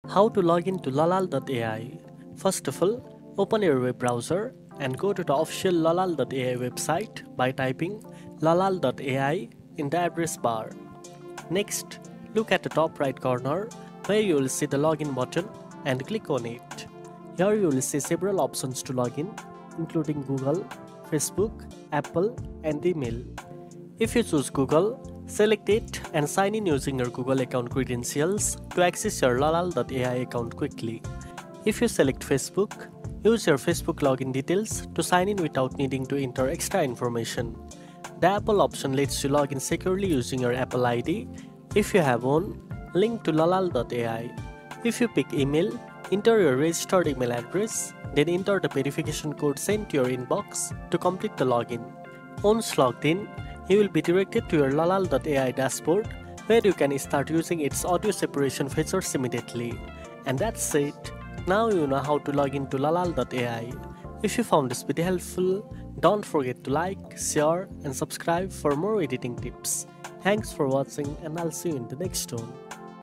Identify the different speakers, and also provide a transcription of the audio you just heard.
Speaker 1: How to log in to Lalal.ai. First of all, open your web browser and go to the official Lalal.ai website by typing Lalal.ai in the address bar. Next, look at the top right corner where you will see the login button and click on it. Here you will see several options to log in, including Google, Facebook, Apple and email. If you choose Google, select it and sign in using your Google account credentials to access your Lalal.ai account quickly. If you select Facebook, use your Facebook login details to sign in without needing to enter extra information. The Apple option lets you log in securely using your Apple ID if you have one, linked to Lalal.ai. If you pick email, enter your registered email address, then enter the verification code sent to your inbox to complete the login. Once logged in, you will be directed to your Lalal.ai dashboard where you can start using its audio separation features immediately. And that's it. Now you know how to log into Lalal.ai. If you found this video helpful, don't forget to like, share and subscribe for more editing tips. Thanks for watching and I'll see you in the next one.